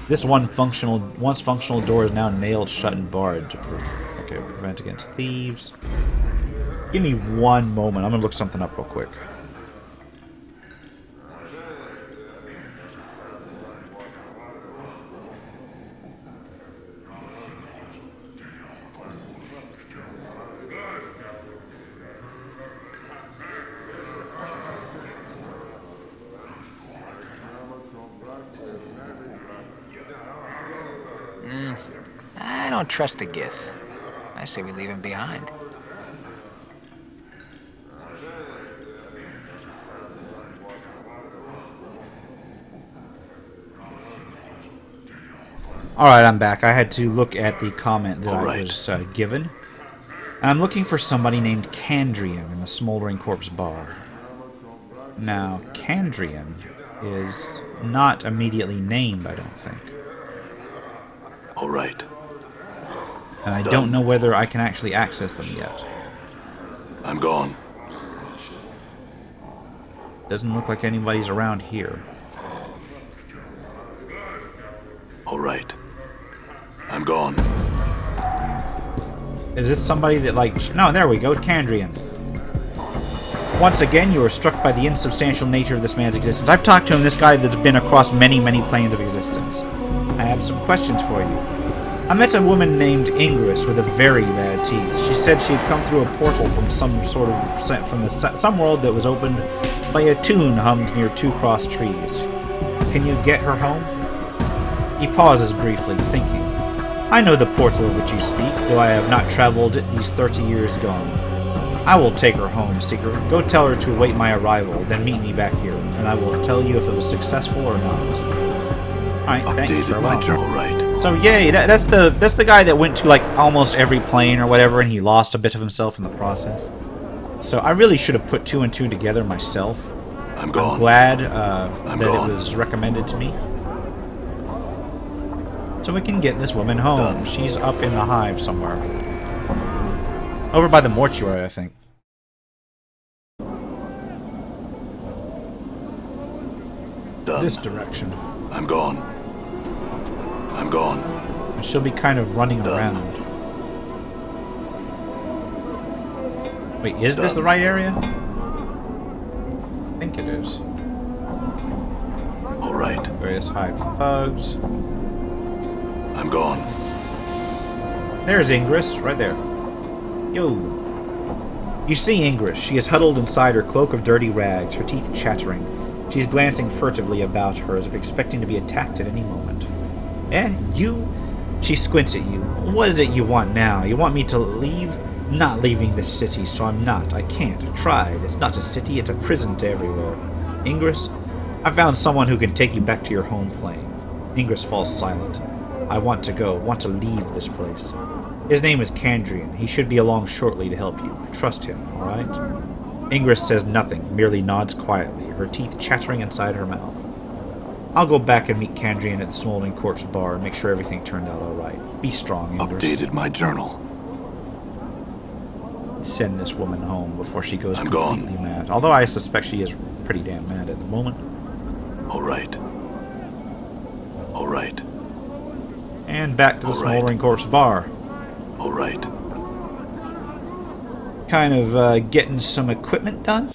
This once functional door is now nailed shut and barred to prevent against thieves. Give me one moment. I'm gonna look something up real quick. I don't trust the Gith. I say we leave him behind. Alright, I'm back. I had to look at the comment that I was given. And I'm looking for somebody named Candrian in the Smoldering Corpse bar. Now, Candrian is not immediately named, I don't think. Alright. And I don't know whether I can actually access them yet. I'm gone. Doesn't look like anybody's around here. Alright. I'm gone. Is this somebody that, like... No, there we go, Candrian. Once again, you are struck by the insubstantial nature of this man's existence. I've talked to him, this guy that's been across many, many planes of existence. I have some questions for you. I met a woman named Ingress with a very bad teeth. She said she had come through a portal from some world that was opened by a tune hummed near two crossed trees. Can you get her home? He pauses briefly, thinking. I know the portal of which you speak, though I have not traveled these 30 years gone. I will take her home, Seeker. Go tell her to await my arrival, then meet me back here, and I will tell you if it was successful or not. Alright, thanks, farewell. Right. So yay, that's the guy that went to like almost every plane or whatever, and he lost a bit of himself in the process. So I really should have put two and two together myself. I'm gone. I'm glad that it was recommended to me. So we can get this woman home. Done. She's up in the hive somewhere. Over by the mortuary, I think. Done. This direction. I'm gone. I'm gone. And she'll be kind of running around. Wait, is this the right area? think it is. All right. Various hive thugs. I'm gone. There's Ingress, right there. Yo. You see Ingress. She is huddled inside her cloak of dirty rags, her teeth chattering. She's glancing furtively about her as if expecting to be attacked at any moment. Eh? You? She squints at you. What is it you want now? You want me to leave? Not leaving this city, so I'm not. I can't. I tried. It's not a city, it's a prison to everywhere. Ingress? I found someone who can take you back to your home plane. Ingress falls silent. I want to go. Want to leave this place. His name is Candrian. He should be along shortly to help you. Trust him, alright? Ingress says nothing, merely nods quietly, her teeth chattering inside her mouth. I'll go back and meet Candrian at the Smoldering Corpse bar and make sure everything turned out alright. Be strong, Ingress. Updated my journal. Send this woman home before she goes I'm completely gone. mad. Although I suspect she is pretty damn mad at the moment. All right. All right. And back to the All right. Smoldering Corpse bar. All right. Kind of getting some equipment done.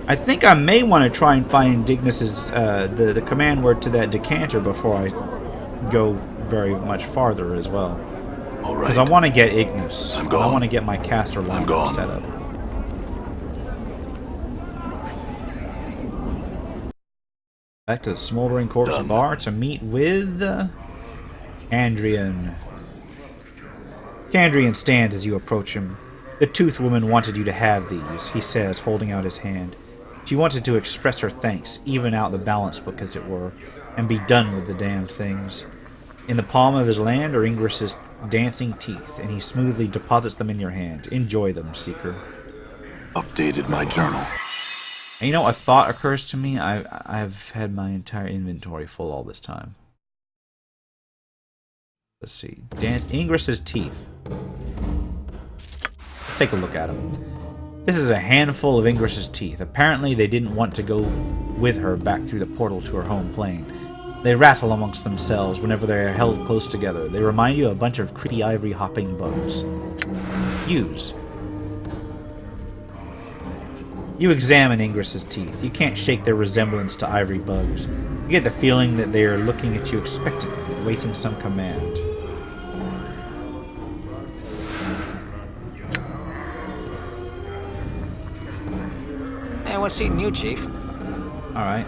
I think I may want to try and find Dignus's the command word to that decanter before I go very much farther as well. All right. Because I want to get Ignis. I'm I gone. want to get my caster I'm lineup gone. set up. Back to the Smoldering Corpse Done. bar to meet with Candrian. Candrian stands as you approach him. The Tooth Woman wanted you to have these, he says, holding out his hand. She wanted to express her thanks, even out the balance book as it were, and be done with the damned things. In the palm of his land are Ingress's dancing teeth, and he smoothly deposits them in your hand. Enjoy them, Seeker. Updated my journal. And you know, a thought occurs to me. I've had my entire inventory full all this time. Let's see. Ingress's teeth. Let's take a look at them. This is a handful of Ingress's teeth. Apparently they didn't want to go with her back through the portal to her home plane. They rattle amongst themselves whenever they are held close together. They remind you of a bunch of creepy ivory-hopping bugs. Use. You examine Ingress's teeth. You can't shake their resemblance to ivory bugs. You get the feeling that they are looking at you expectantly, awaiting some command. Hey, what's eating you, Chief? Alright.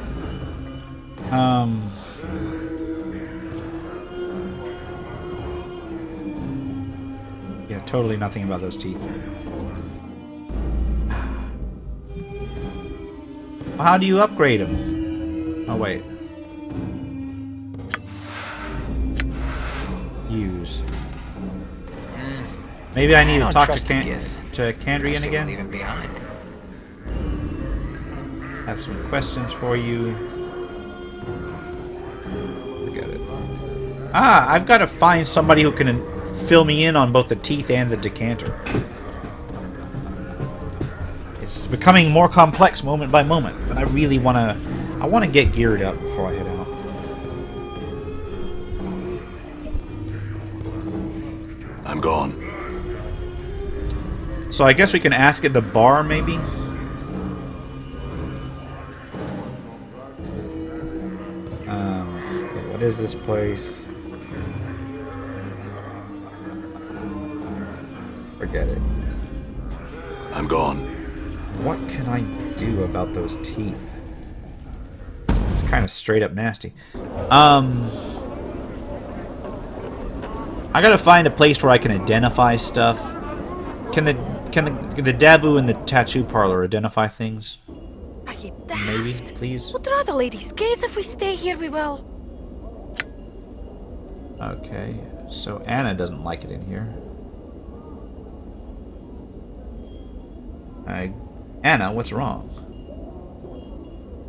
Yeah, totally nothing about those teeth. How do you upgrade them? Oh, wait. Use. Maybe I need to don't talk to trust the Gith. Candrian Leave again? him behind. Have some questions for you. Forget it. Ah, I've got to find somebody who can fill me in on both the teeth and the decanter. It's becoming more complex moment by moment, but I really want to... I want to get geared up before I head out. I'm gone. So I guess we can ask at the bar, maybe? Okay, what is this place? Forget it. I'm gone. What can I do about those teeth? It's kind of straight up nasty. I gotta find a place where I can identify stuff. Can the Dabu and the tattoo parlor identify things? Are you daft? Maybe, please. We'll draw the ladies' gaze if we stay here, we will. Okay, so Anna doesn't like it in here. Anna, what's wrong?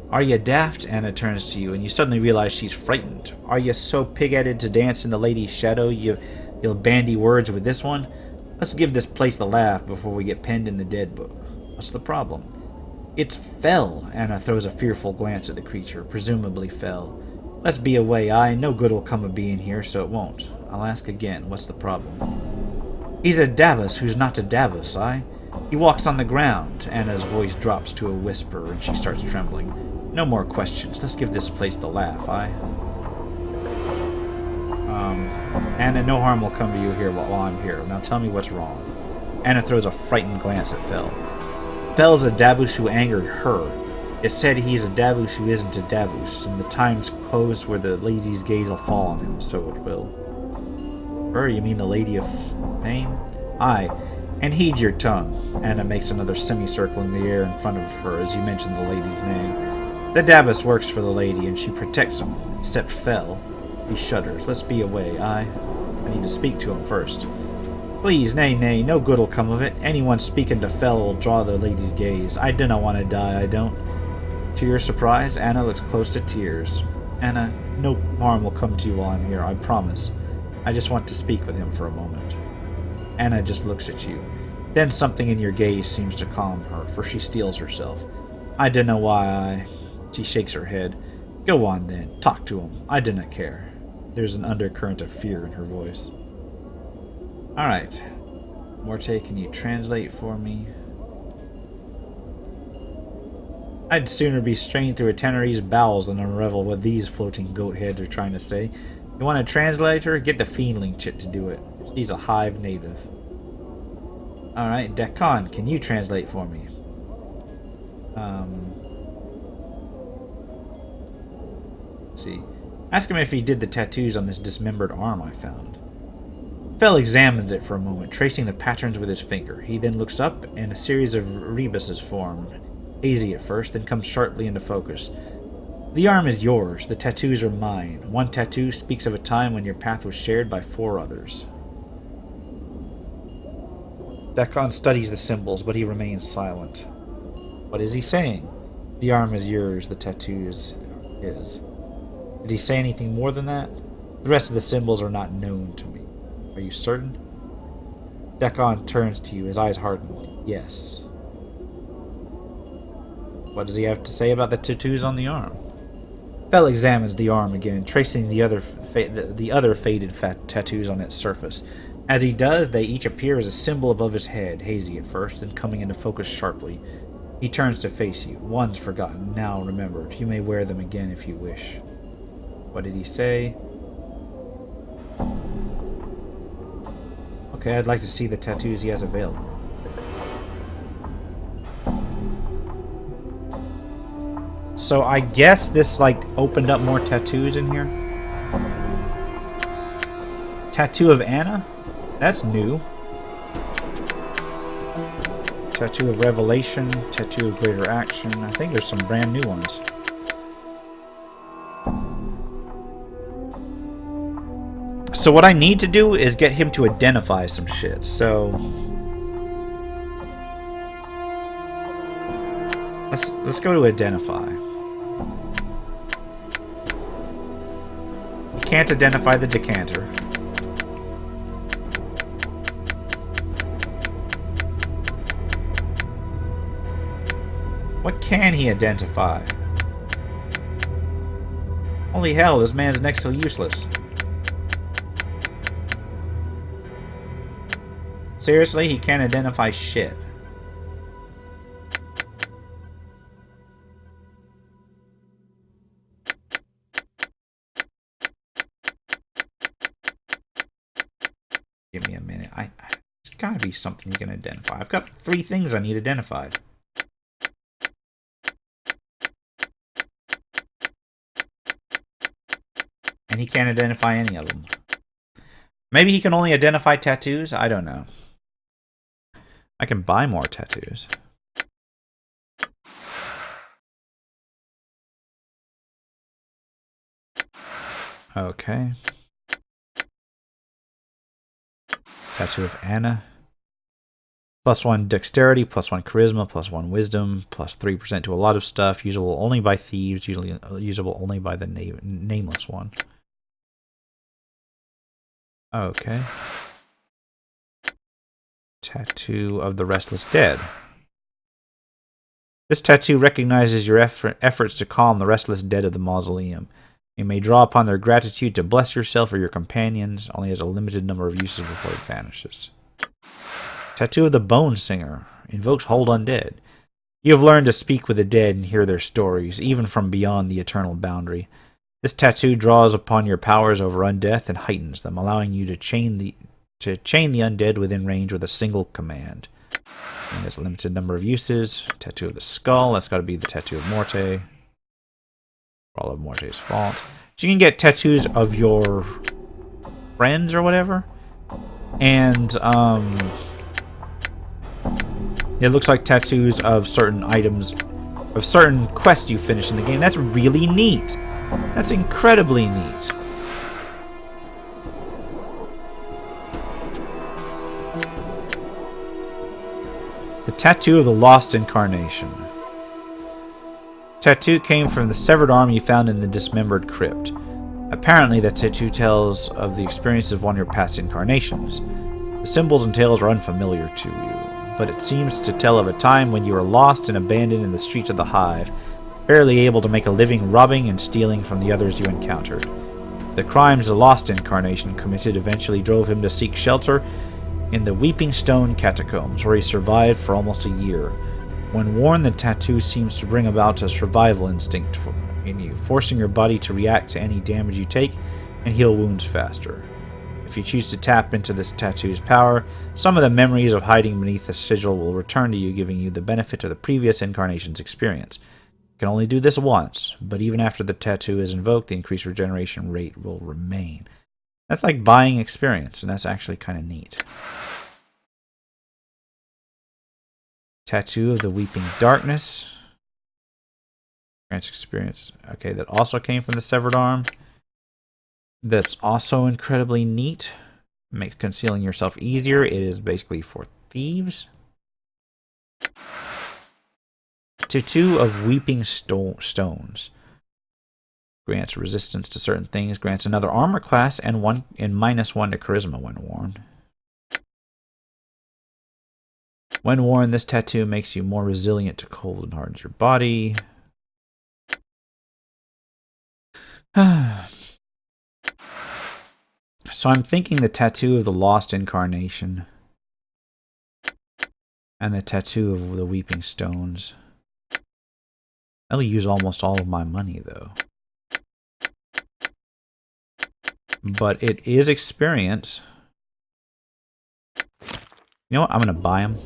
Are you daft? Anna turns to you, and you suddenly realize she's frightened. Are you so pig-headed to dance in the lady's shadow you'll bandy words with this one? Let's give this place the laugh before we get penned in the dead book. What's the problem? It's Fell. Anna throws a fearful glance at the creature, presumably Fell. Let's be away, aye. No good will come of being here, so it won't. I'll ask again, what's the problem? He's a Davos who's not to Davos, aye. He walks on the ground. Anna's voice drops to a whisper and she starts trembling. No more questions. Let's give this place the laugh, aye? Anna, no harm will come to you here while I'm here. Now tell me what's wrong. Anna throws a frightened glance at Fel. Fel's a Davus who angered her. It said he's a Davus who isn't a Davus, and the time's close where the lady's gaze will fall on him, so it will. Her, you mean the Lady of Pain? Aye, and heed your tongue. Anna makes another semicircle in the air in front of her as you mention the lady's name. The Davus works for the lady, and she protects him, except Fel. He shudders. Let's be away, aye? I need to speak to him first. Please, nay, no good'll come of it. Anyone speaking to Fel will draw the lady's gaze. I dinna want to die, I don't. To your surprise, Anna looks close to tears. Anna, no harm will come to you while I'm here, I promise. I just want to speak with him for a moment. Anna just looks at you. Then something in your gaze seems to calm her, for she steels herself. I dinna why I... She shakes her head. Go on then, talk to him. I dinna care. There's an undercurrent of fear in her voice. Alright. Morte, can you translate for me? I'd sooner be strained through a Tenere's bowels than unravel what these floating goat heads are trying to say. You want a translator? Get the Fiendling chit to do it. She's a Hive native. Alright, Dekon, can you translate for me? Let's see. Ask him if he did the tattoos on this dismembered arm I found. Fel examines it for a moment, tracing the patterns with his finger. He then looks up, and a series of rebuses form. Hazy at first, then comes sharply into focus. The arm is yours, the tattoos are mine. One tattoo speaks of a time when your path was shared by 4 others. Dekon studies the symbols, but he remains silent. What is he saying? The arm is yours, the tattoo is his. Did he say anything more than that? The rest of the symbols are not known to me. Are you certain? Dekon turns to you, his eyes harden. Yes. What does he have to say about the tattoos on the arm? Fel examines the arm again, tracing the other faded tattoos on its surface. As he does, they each appear as a symbol above his head, hazy at first, then coming into focus sharply. He turns to face you. One's forgotten, now remembered. You may wear them again if you wish. What did he say? Okay, I'd like to see the tattoos he has available. So I guess this, like, opened up more tattoos in here. Tattoo of Anna? That's new. Tattoo of Revelation. Tattoo of Greater Action. I think there's some brand new ones. So what I need to do is get him to identify some shit, so... Let's go to identify. You can't identify the decanter. What can he identify? Holy hell, this man's next to useless. Seriously, he can't identify shit. Give me a minute. There's gotta be something you can identify. I've got 3 things I need identified. And he can't identify any of them. Maybe he can only identify tattoos? I don't know. I can buy more tattoos. Okay. Tattoo of Anna. +1 dexterity, +1 charisma, +1 wisdom, +3% to a lot of stuff. Usable only by thieves, usually usable only by the nameless one. Okay. Tattoo of the Restless Dead. This tattoo recognizes your efforts to calm the restless dead of the mausoleum. You may draw upon their gratitude to bless yourself or your companions. Only has a limited number of uses before it vanishes. Tattoo of the Bone Singer. Invokes Hold Undead. You have learned to speak with the dead and hear their stories, even from beyond the eternal boundary. This tattoo draws upon your powers over undeath and heightens them, allowing you to chain the undead within range with a single command. And there's a limited number of uses. Tattoo of the Skull. That's got to be the Tattoo of Morte. For all of Morte's fault. So you can get tattoos of your friends or whatever. And, it looks like tattoos of certain items, of certain quests you finish in the game. That's really neat. That's incredibly neat. The Tattoo of the Lost Incarnation. Tattoo came from the severed arm you found in the dismembered crypt. Apparently, that tattoo tells of the experiences of one of your past incarnations. The symbols and tales are unfamiliar to you, but it seems to tell of a time when you were lost and abandoned in the streets of the Hive, barely able to make a living robbing and stealing from the others you encountered. The crimes the Lost Incarnation committed eventually drove him to seek shelter in the Weeping Stone Catacombs, where he survived for almost a year. When worn, the tattoo seems to bring about a survival instinct in you, forcing your body to react to any damage you take and heal wounds faster. If you choose to tap into this tattoo's power, some of the memories of hiding beneath the sigil will return to you, giving you the benefit of the previous incarnation's experience. You can only do this once, but even after the tattoo is invoked, the increased regeneration rate will remain. That's like buying experience, and that's actually kind of neat. Tattoo of the Weeping Darkness. Grants experience. Okay, that also came from the severed arm. That's also incredibly neat. Makes concealing yourself easier. It is basically for thieves. Tattoo of Weeping Stones. Grants resistance to certain things. Grants another armor class and -1 to charisma when worn. When worn, this tattoo makes you more resilient to cold and hardens your body. So I'm thinking the Tattoo of the Lost Incarnation and the Tattoo of the Weeping Stones. I'll use almost all of my money, though. But it is experience. You know what? I'm going to buy them.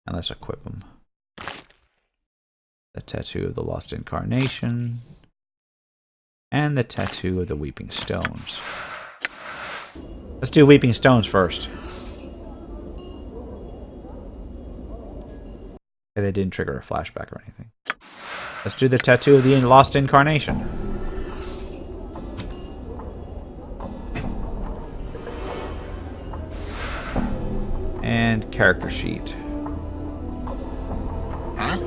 And let's equip them. The Tattoo of the Lost Incarnation. And the Tattoo of the Weeping Stones. Let's do Weeping Stones first. Okay, they didn't trigger a flashback or anything. Let's do the Tattoo of the Lost Incarnation. And character sheet. Huh?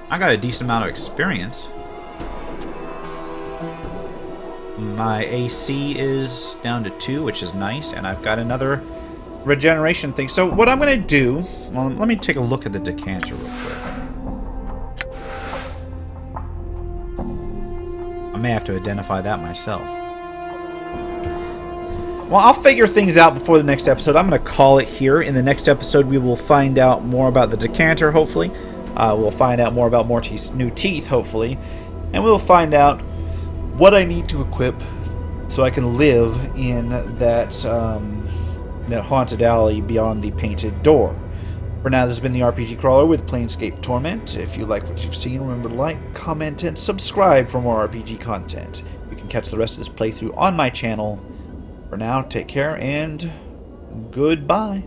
I got a decent amount of experience. My AC is down to 2, which is nice, and I've got another regeneration thing. So what I'm going to do... Well, let me take a look at the decanter real quick. I may have to identify that myself. Well, I'll figure things out before the next episode. I'm going to call it here. In the next episode, we will find out more about the decanter, hopefully. We'll find out more about Morty's new teeth, hopefully. And we'll find out what I need to equip so I can live in that, that haunted alley beyond the painted door. For now, this has been the RPG Crawler with Planescape Torment. If you like what you've seen, remember to like, comment, and subscribe for more RPG content. You can catch the rest of this playthrough on my channel. For now, take care and goodbye.